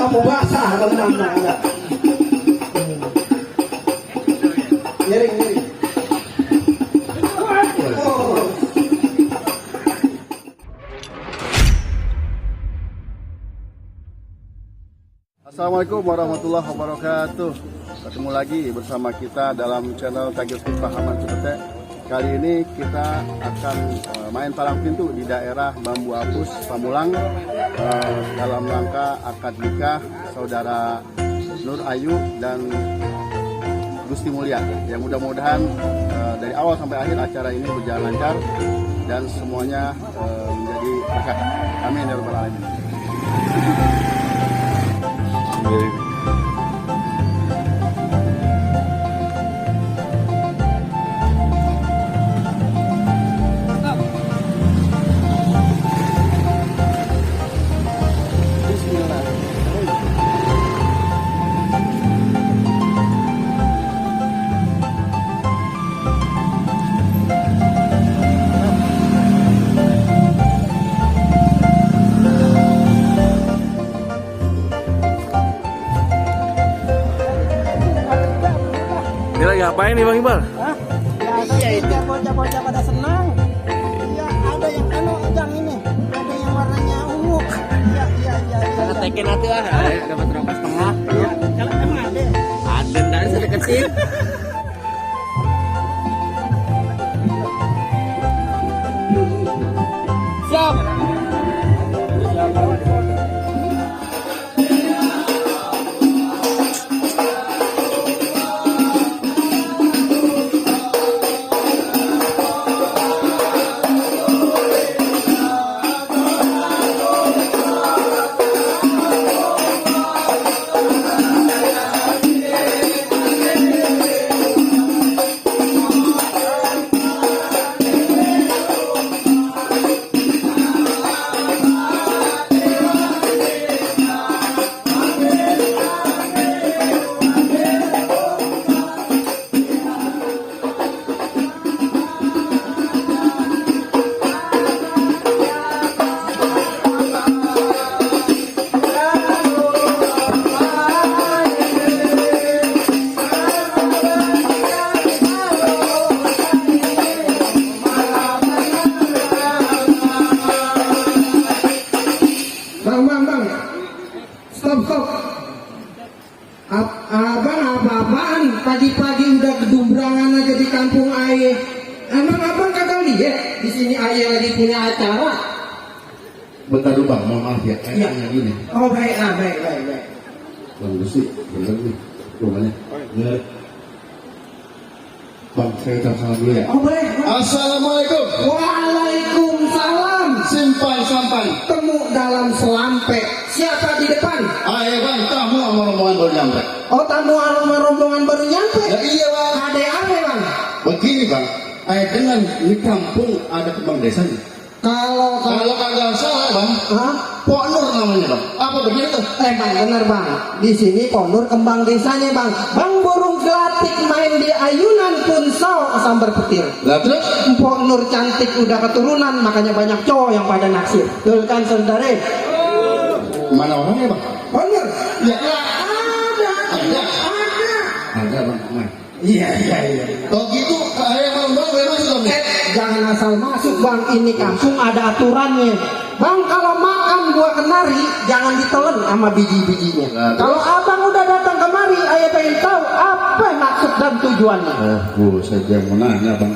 lampu basah teman-teman. Ngiring. Assalamualaikum warahmatullahi wabarakatuh. Ketemu lagi bersama kita dalam channel Tagir Pahaman Cipete. Kali ini kita akan main palang pintu di daerah Bambu Apus, Pamulang, dalam rangka akad nikah saudara Nur Ayu dan Gusti Mulia. Yang mudah-mudahan dari awal sampai akhir acara ini berjalan lancar dan semuanya menjadi berkah. Amin ya rabbal alamin. Ini lagi ngapain nih Bang Iqbal? Iya itu bocah-bocah pada senang. Iya ada yang yang ini, ada yang warnanya ungu. Iya. Tekin atuh lah, dapat rokok setengah. Iya. Kalau emang ada. Ada dan sudah kecil. Siap. Bang. Stop. Abang apa-apaan? Pagi-pagi udah kedumbrangan aja di kampung Aye. Emang abang kagak lihat di sini Aye lagi punya acara? Bentar dulu Bang, mohon maaf ya. Iya. Kayaknya gini. Oh baik. Bang Gusti, bener nih rumahnya. Bener. Bang, saya ucap salam dulu ya. Oh boleh. Assalamualaikum. Waalaikumsalam. Simpan sampan. Temu dalam selampe. Siapa di depan? Ayo Bang, tamu sama rombongan baru nyampe. Oh tamu rombongan baru nyampe. Ya iya Bang. Ada apa bang? Begini Bang, dengan di kampung ada kembang desanya. Kalau kagak salah Bang, Hah? Pok Nur namanya Bang. Apa begitu? Bang bener bang. Di sini Ponur kembang desanya bang. Bang burung gelatik main di ayunan pun sambar petir. Lah terus? Mpok Nur cantik udah keturunan makanya banyak cowok yang pada naksir. Betul kan saudara? Mana orangnya Bang? Ponur? Ya. Ada. Ada Bang. Nah. Iya. Kalau gitu, ayah Bang boleh masuk Bang. Jangan asal masuk bang. Ini kampung ada aturannya. Bang kalau makan buah kenari jangan ditelan sama biji-bijinya. Nah, kalau abang udah datang kemari, ayah pengen tahu apa maksud dan tujuannya. Oh, saya yang menanya Bang.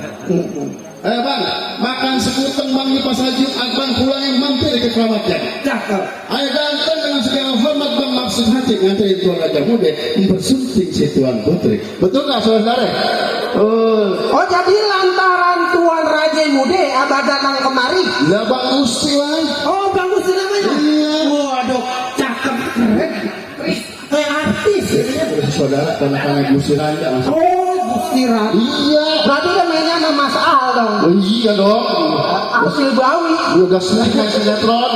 Ayo Bang, makan sekuteng Bang di pasar Jumat Bang pulang yang mampir ke Keramat Jati. Cakep. Ayo datang dengan segala hormat Bang maksud hati nganterin Tuan Raja Muda mempersunting si Tuan Putri. Betul nggak saudara? Oh jadi lantaran Tuan Raja Muda abah datang kemari. Lah Bang Gusti Bang. Oh bagus namanya. Iya. Waduh cakep keren. Kayak artis. Saudara tanah-tanah Gusti Raja. Oh Gusti Raja. Iya. Berarti kan mainnya sama Mas Al dong. Oh, iya dong. Asil Bawi. Udah sinetron.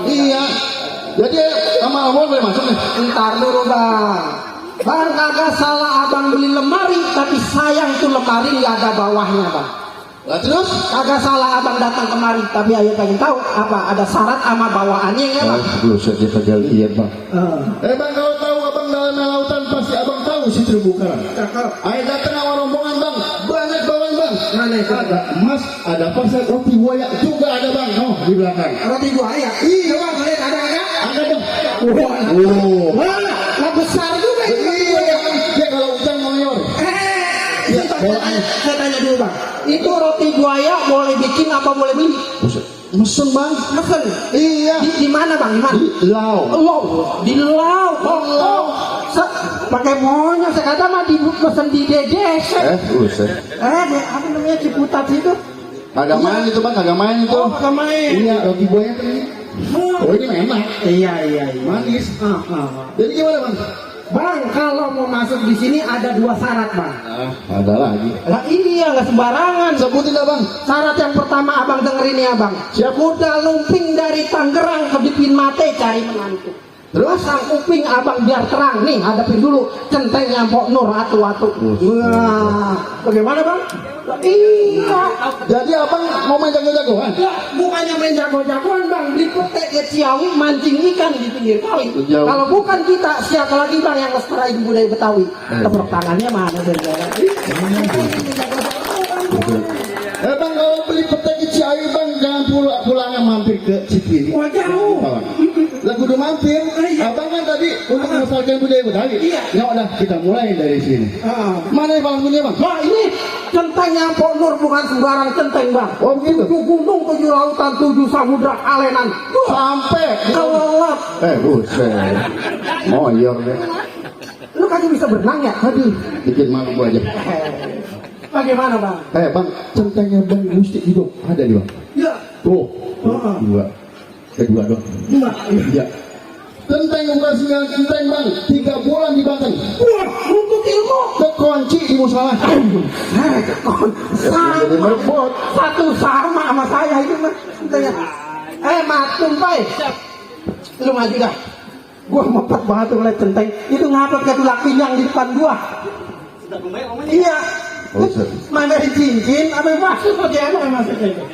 Iya. Jadi sama awal boleh masuk nih. Ntar dulu bang. Bang kagak salah abang beli lemari, tapi sayang tuh lemari nggak ada bawahnya bang. Lah terus? Kagak salah abang datang kemari, tapi ayo pengen tahu apa ada syarat sama bawaannya nggak bang? Belum saja kagak lihat bang. Eh. Bang, kalau tahu abang dalam lautan pasti abang tahu si terumbu karang. Cakep. Ayo datang awal rombongan bang, banyak bawaan bang. Mana itu? Ada emas, ada pasar roti buaya juga ada bang. Oh di belakang. Roti buaya. Iya bang, lihat ada ada. Ada dong. Wah, Oh. mana? Lah besar juga itu roti buaya. Dia kalau hujan ngoyor. Ya, saya tanya dulu bang, itu roti buaya boleh bikin apa boleh beli? Buset. Mesen bang. Mesen. Iya. Di mana bang? Di mana? Di lau. Oh, di laut. Oh. Pakai monyet saya kata mah di mesen di DDS. Buset. Apa namanya Ciputat itu? Kagak main itu bang, kagak main itu. Oh, kagak main. Iya, roti buaya kan ini. Oh ini enak. Iya. Manis. Ah. Jadi gimana bang? Bang, kalau mau masuk di sini ada 2 syarat bang. Ada lagi. Lah ini ya nggak sembarangan. Sebutin dah bang. Syarat yang pertama abang dengerin ya bang. Siap. Kuda lumping dari Tangerang ke Dipin Mate cari menantu. Terus? Pasang kuping abang biar terang. Nih hadapin dulu centengnya Mpok Nur atu-atu. Wah, bagaimana bang? Iya. Jadi abang mau main jago-jagoan? Ya, bukannya main jago-jagoan bang, di petek ke Ciawi mancing ikan di pinggir kali. Jauh. Kalau bukan kita, siapa lagi bang yang lestari budaya Betawi? Tepuk tangannya mana saudara? Bang kalau beli pete ke Ciawi bang jangan pulangnya mampir ke Cikini. Wah jauh. Lagu udah mampir. Abang kan tadi untuk melestarikan budaya Betawi. Iya. Ya udah kita mulai dari sini. Mana yang paling punya bang? Wah ini centengnya Mpok Nur bukan sembarang centeng bang. Oh begitu. 7 gunung, 7 lautan, 7 samudra kalenan. Sampai. Kelelap. Buset. Moyor deh. Lu kagak bisa berenang ya? Aduh. Bikin malu gua aja. Bagaimana bang? Bang, centengnya bang Gusti itu ada di bang. Ya. Tuh. Dua. Dua dong. Dua. Iya. Centeng bukan 9 centeng bang. 3 bulan di Banten. Wah, untuk ilmu. Kekunci di musola. Jadi merebut. Satu sama saya itu mah. Matum pai. Lu maju dah. Gua mepet banget tuh ngeliat centeng. Itu ngapet ke tulak pinggang di depan gua. Iya. Mana cincin? Apa yang maksud aja emang maksudnya itu?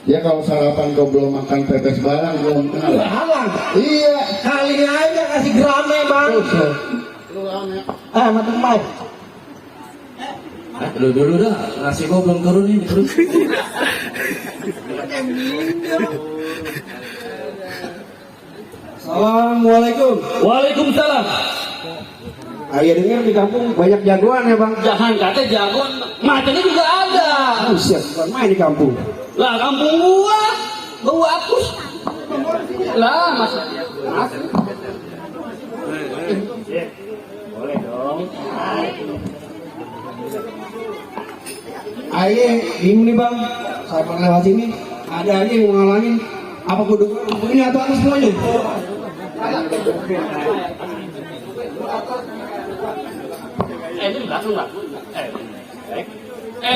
Ya kalau sarapan kau belum makan pepes barang belum kenal. Halang. Iya. Kali ini aja kasih grame bang. Matum pai. Dulu dah, nasi gua belum turun ini terus. Assalamualaikum. Waalaikumsalam. Ayah dengar di kampung banyak jagoan ya bang. Jangan kata jagoan, matanya juga ada. Buset, bukan main di kampung. Lah kampung gua, bau apus. Lah mas. Boleh dong. Ayah bingung nih bang, saya pernah lewat sini, ada aja yang mau ngalangin. Apa kudu ini atau apa semuanya? Ini belakang bang.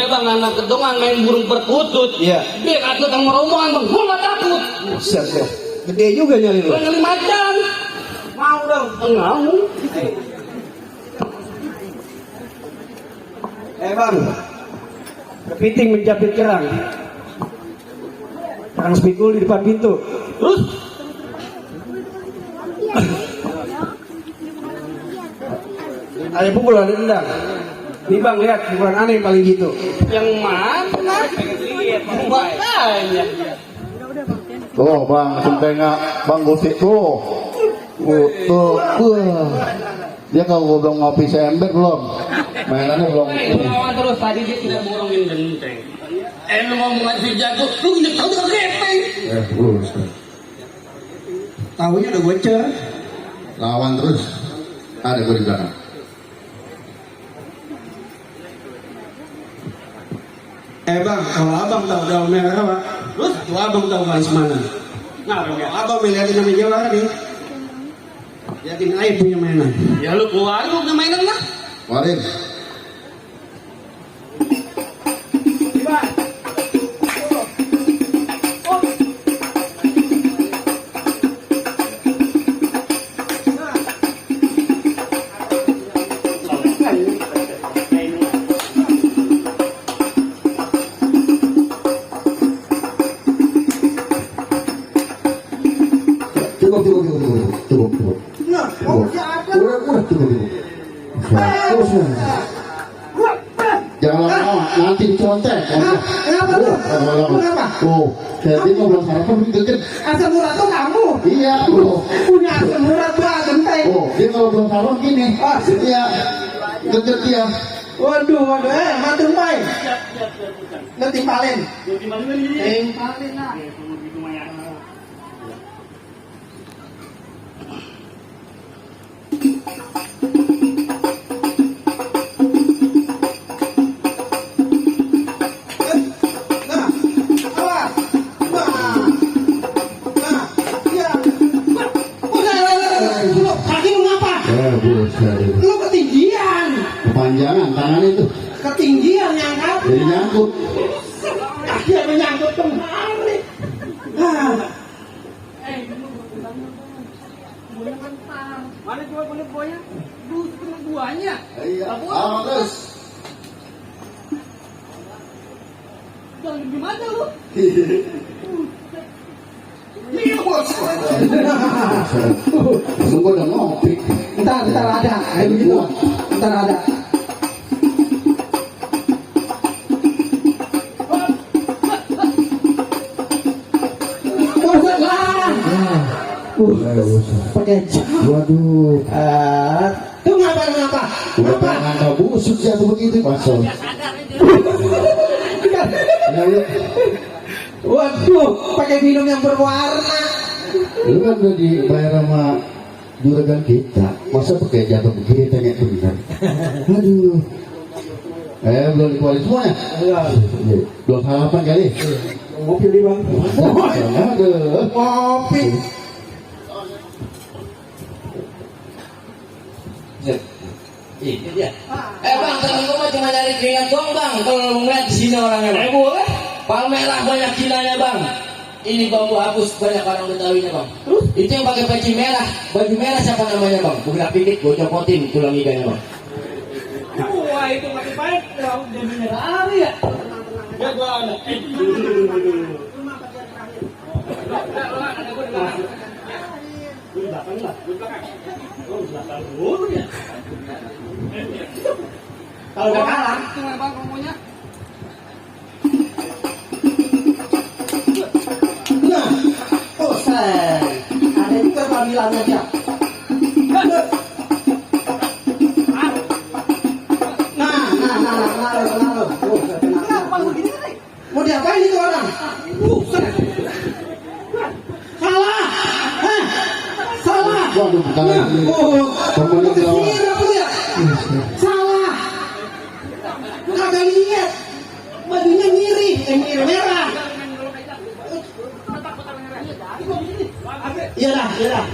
Bang anak kedongan main burung perkutut. Iya. Dia katut sama rombongan bang, gua nggak takut. Buset ya, gede juga nyali lu. Gua nyali macan. Mau dong. Mau. Bang, kepiting menjapit kerang. Kerang spikul di depan pintu. Terus Ada pukul, ada tendang. Nih bang lihat, bukan aneh paling gitu. yang mana? Makanya. Tuh bang, centengnya bang Gusti tuh. Tuh. Dia kalau belum ngopi sember belum. Mainannya belum. Lu ngomong terus tadi dia tidak borongin genteng. Lu ngomong si jago, lu inget tahu dengan genteng. Buset. Tahunya udah bocor. Lawan terus. Ada gue di belakang. Bang, kalau abang tahu daun merah pak, terus kalau abang tahu manis mana? Nah, Abang melihatin nama Jawa nih. Lihatin air punya mainan. ya lu keluar lu udah mainan lah. Warin. Tunggu. Nah, mau siapa? Udah, tunggu. Terus. Jangan lama, nanti dicontek. Kenapa lu? Kenapa? Tuh, jadi mau belum sarapan deket. Asam urat tuh kamu. Iya, bro. Punya asam urat tuh genteng. Oh, dia kalau belum sarapan gini. Iya, deket dia. Waduh, matung pai. Nggak timpalin. Timpalin lah. Lu ketinggian. Kepanjangan tangannya itu. Ketinggian nyangkat. Jadi nyangkut. Dia menyangkut kemari. Mana coba buahnya? Buahnya. Iya. Terus. Jangan gimana lu? Sungguh udah ngopi. Ntar ada. Kayak begitu. Ntar ada. Bosan lah. Pakai Waduh. Tuh ngapa? Udah pengen nggak busuk jatuh begitu pasal. Waduh, pakai minum yang berwarna. Lu kan udah dibayar sama juragan kita, masa pakai jatuh begini tanya benar. Aduh. Belum dikeluarin semuanya? Iya. Belum sarapan kali? Ngopi di bang. Aduh. Ngopi. Ini dia. Bang, temen gue mah cuma nyari keringat doang bang. Kalau lu ngeliat di sini orangnya bang. Boleh. Palmerah banyak kilanya bang. Ini bambu hapus banyak orang Betawinya bang. Terus? Itu yang pakai peci merah. Baju merah siapa namanya bang? Bukan pikir, gue copotin tulang iganya bang. Wah itu pakai baik. Udah merah hari ya. Ya gua ada. Kalau udah kalah, itu bang ngomongnya. Nah, ada juga panggilannya dia. Mau diapain itu orang? Salah. Salah. Waduh, bukan lagi. Temennya di lawan. Salah. Kagak lihat. Bajunya mirip, merah. Iya dah.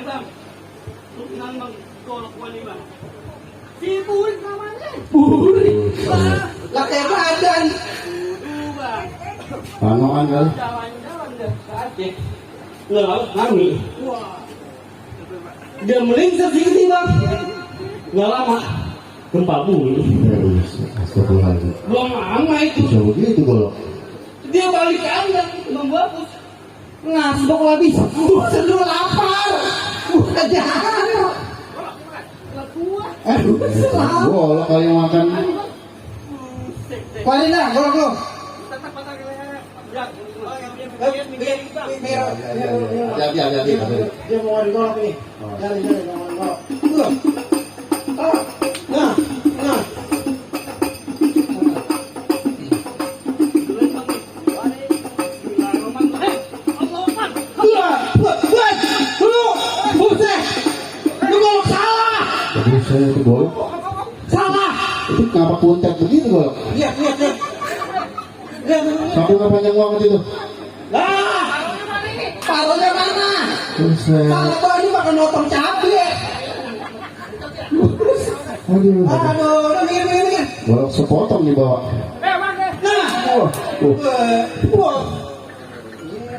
Bang, lu kenal bang, kolok wali bang. Si Burik namanya. Lah kayak badan. Bang. Panoan kali. Jalan-jalan dah, Aceh. Lah, kami. Wah. Dia melingsir sini bang. Nggak lama. Gempa bumi. Astagfirullahaladzim. Belum lama itu. Bisa begitu kalau. Dia balik ke kandang, membapus. Ngasbok lagi. Sedul lapar. Bukan jahat. Bolak kali makan. Paling dah, golok. Hati-hati. Dia mau digolok nih. Jangan digolok. Nah. Saya itu golok. Salah. Itu kenapa kuntet begitu golok? Lihat. Sampai nggak panjang banget itu. Lah. Taruhnya mana? Salah kok ini makan notong cabe. Aduh. Udah mikir. Golok sepotong di bawah. Nah. Wah.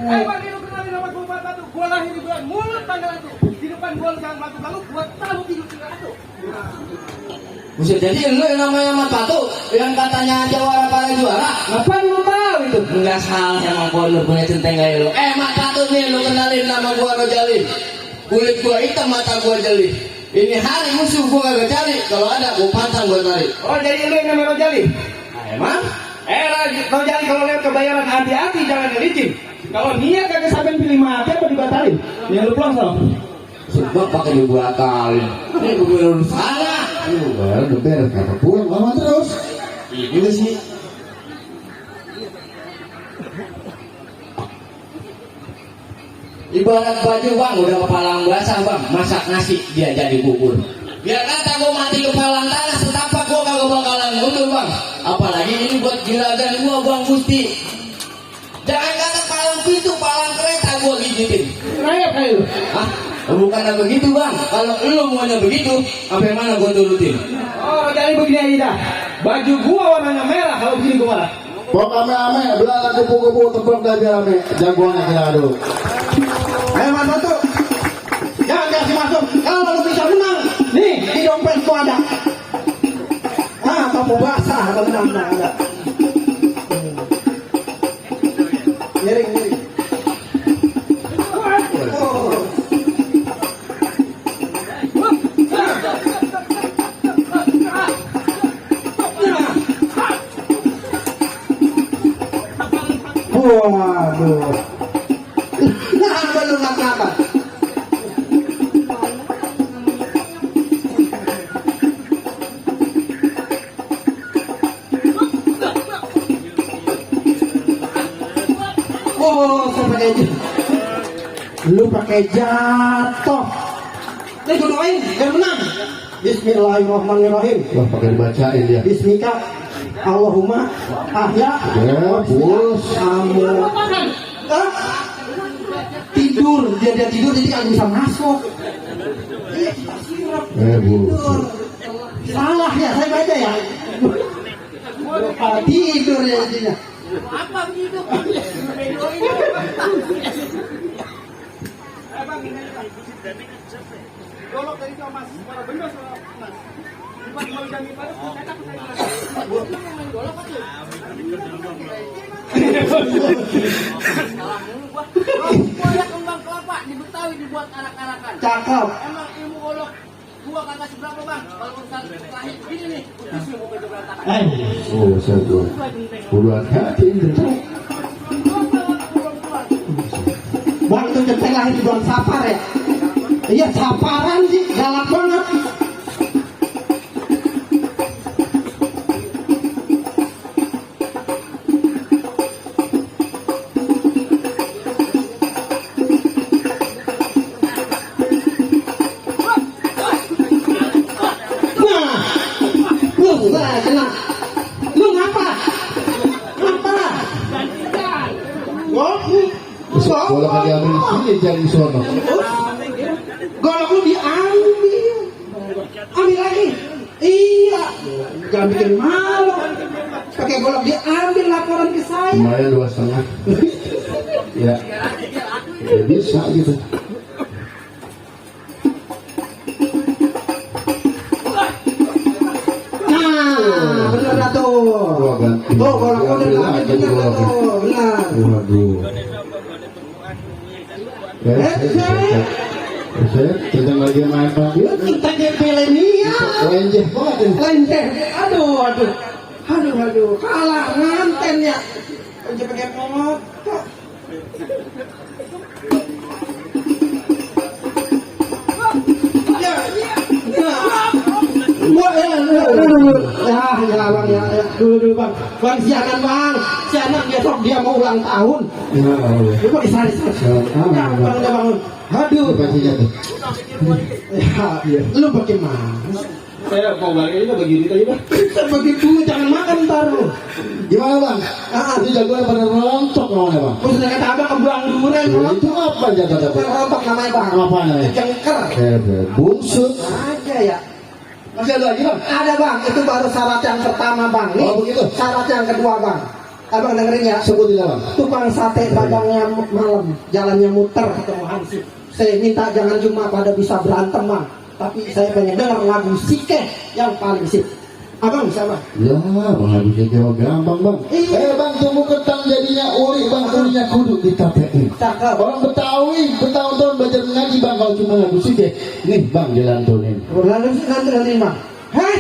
Bang, lu kenalin nama gua batu. Gua lahir di bulan mulut tanggal itu. Di depan gua jangan batu lalu gua tahu tidur tinggal itu. Buset, jadi lu yang namanya Mat Batu yang katanya jawara para juara, ngapain lu tahu itu? tuh nggak salah emang Pondor punya centeng kayak lu. Mak patut nih lu kenalin nama gua Rojali. Kulit gua hitam, mata gua jeli. Ini hari musuh gua kagak cari. Kalau ada gua pantang gua tarik. Oh, jadi lu yang namanya Rojali? Emang? Rojali kalau lihat kebayaran hati-hati, jangan licin. Kalau niat kagak sampai pilih mati apa dibatalin? Ya lu pulang so. Sebab pakai dibatalin. Ini gubernur salah. Udah beres kata pulang lama terus. Ini sih. Ibarat baju bang, udah kepalang basah bang, masak nasi dia jadi bubur. Biar kata gua mati kepalang tanah, setapak gua kagak bakalan mundur bang. Apalagi ini buat juragan gua bang Gusti. Jangan kata palang pintu, palang kereta gua gigitin. Kayak lu. Hah? Bukan begitu bang. Kalau lu maunya begitu, sampai mana gua turutin? Oh, jadi begini aja dah. Baju gua warnanya merah, kalau begini gua marah. Pok ame-ame, belalang kupu-kupu tebak gajah ame. Jagoannya kira aduh. Ayo Mas Batu. Jangan kasih masuk. Kalau lu bisa menang, nih di dompet gua ada. Kamu basah kalau menang ada. Miring. Waduh. Kenapa lu ngapa? Oh, lu pakai jatuh. Nih gue doain, biar menang. Bismillahirrahmanirrahim. Wah, pakai dibacain dia. Bismika Allahumma ahya Bus. amu. Tidur, dia tidur jadi nggak bisa masuk. Bus. Salah ya, saya baca ya. Tidur ya jadinya. Apa begitu? Golok dari itu mas, para benda mas. Bukan mau jadi pada cetak saya. Main golok apa tuh? Gua ya kembang kelapa di Betawi dibuat anak-anakan. Cakep. Emang ilmu golok gua kagak seberapa bang. Kalau urusan lahir begini nih, udah mau kerja berantakan. Oh, satu. Puluhan hati ini. Bang itu centeng lahir di bulan Sapar ya. Iya saparan sih, galak banget. Kena. Lu ngapa? Kalau kagak ambil di sini jadi sono. Golok lu diambil. Ambil lagi. Iya. Jangan bikin malu. Pakai golok diambil, laporan ke saya. Lumayan 2,5. Ya. Ya bisa gitu. Nah, bener dah tuh. Gua ganti. Tuh, golok lu Ambil diambil, aja bener dah goloknya. tuh. Benar. Waduh. Saya sedang lagi main Bang. Lu cinta kayak milenial. Lenjeh banget ini. Lengket. Aduh. Kalah nganten ya. Aja pakai motor. Ya. Gua bang ya. Dulu bang. Bang sianan bang. Sianan besok dia mau ulang tahun. Ya Allah. Lu kok disari. Jangan bang udah bangun. Aduh. Bacanya tuh. Ya, lu bagaimana? Saya mau balik ini begini tadi bang. Begitu jangan makan ntar lu. Gimana Bang? Ini jagoan pada rontok namanya Bang. Terus kata abang kebuang duren. Itu apa jago dapat? Rontok namanya bang. Apa namanya? Jengker. Bungsut. Aja ya. Masih ada lagi Bang? Ada bang. Itu baru syarat yang pertama bang. Nih, Oh, begitu? syarat yang kedua bang. Abang dengerin ya. Sebutin Bang. Tukang sate dagangnya malam, jalannya muter ketemu Hansip. Saya minta jangan cuma pada bisa berantem bang, tapi saya pengen dengar lagu Sike yang paling sip. Abang bisa bang? Ya, bang bisa jawab gampang bang. Iya. Bang, tunggu ketang jadinya uri bang, urinya kudu ditapein. Cakep. Orang Betawi, bertahun-tahun belajar mengaji bang, kalau cuma lagu sih nih bang dilantunin. Lalu sih nanti bang. Hei,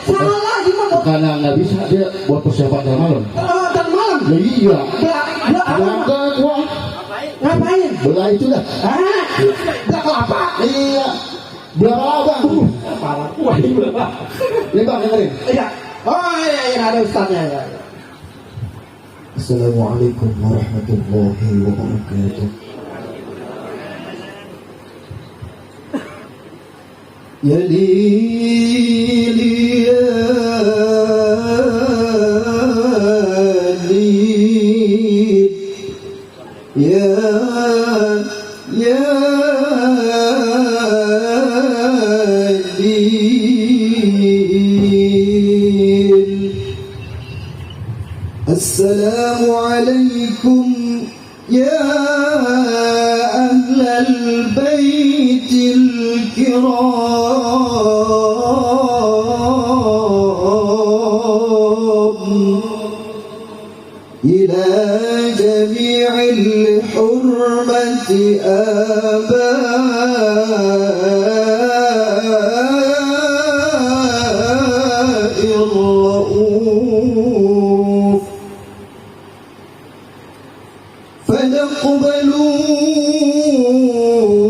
salah lagi bang. Karena nggak bisa dia buat persiapan dalam malam. Dan malam. Ya iya. Belakang Gua ngapain? belah itu dah. Belak kelapa. Iya. Berapa bang? Kepala kuah ini bang. Ini bang dengerin. Iya. Oh iya ada ustaznya ya. Assalamualaikum warahmatullahi wabarakatuh. Ya lili ya lili ya lil. Assalamu alaikum ya ahlal baitil kiram ila jami'il hurmati aba'ir ra'uf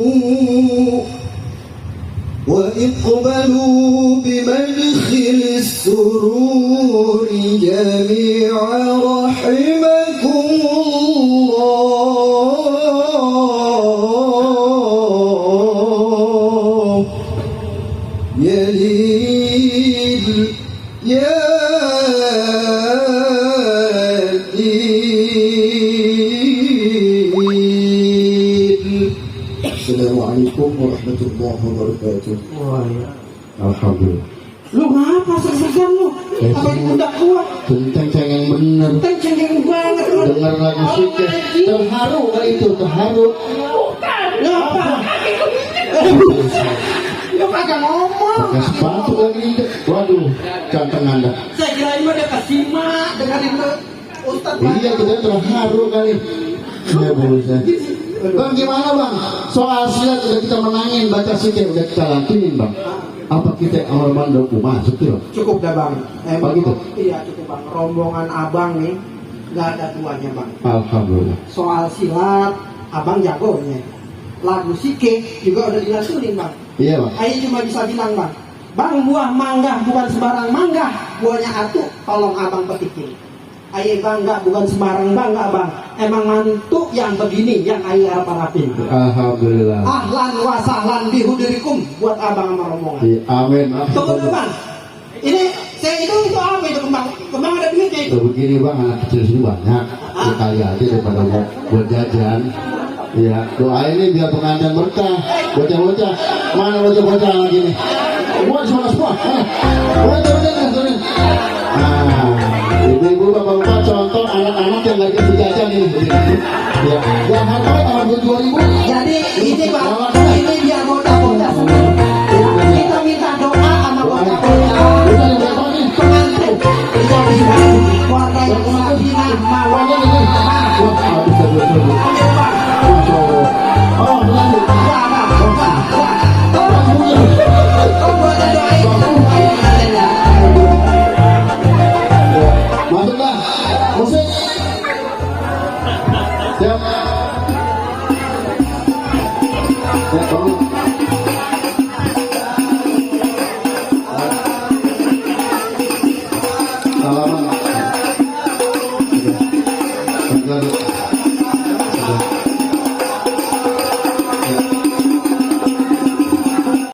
فاقبلوا واقبلوا بمدخل السرور جميعا رحمكم الله يليل يا Assalamualaikum warahmatullahi wabarakatuh. Wah ya. Alhamdulillah. Lu ngapa segan lu? Apa di pundak gua? Tentang yang bener. Cengeng banget lu. Dengar lagu sikit. Terharu kali itu, terharu. Ngapa? Lu kagak ngomong. Pakai sepatu lagi ini. Waduh, ganteng anda. Saya kirain mah dia kesimak dengerin lu. Ustaz. Iya, kita terharu kali. Iya, bosnya. Bang, gimana bang? Soal silat udah kita menangin, baca sikit udah kita lantunin bang. Apa kita amal mandor masuk tuh? Cukup dah bang. Oh, gitu? Iya cukup bang. Rombongan abang nih nggak ada tuanya bang. Alhamdulillah. Soal silat abang jagonya. Lagu sike juga udah dilantunin bang. Iya bang. Ayo cuma bisa bilang bang. Bang buah mangga bukan sembarang mangga. Buahnya atu tolong abang petikin. Ayo bangga bukan sembarang bangga bang. Emang mantu yang begini yang ayo harap-harapin. Alhamdulillah. Ahlan wa sahlan bihudirikum buat abang sama rombongan. Iya, amin. Tunggu dulu bang. Ini saya itu apa itu kembang? Kembang ada duitnya itu. Udah begini bang, anak kecil sini banyak. Ya kali aja daripada buat jajan. Ya, doa ini biar pengantin berkah. Bocah-bocah, mana bocah-bocah lagi nih? Semua semua. Bocah-bocah nih. Nah, ibu-ibu bapak-bapak contoh anak-anak yang lagi jajan ini. Ya, yang harganya cuma 2.000. Jadi ini bang, ini biar bocah-bocah semua. Ya, kita minta doa sama bocah-bocah. Pengantin, dijadikan keluarga yang sakinah mawaddah Masuklah, musik. Siap. Salaman.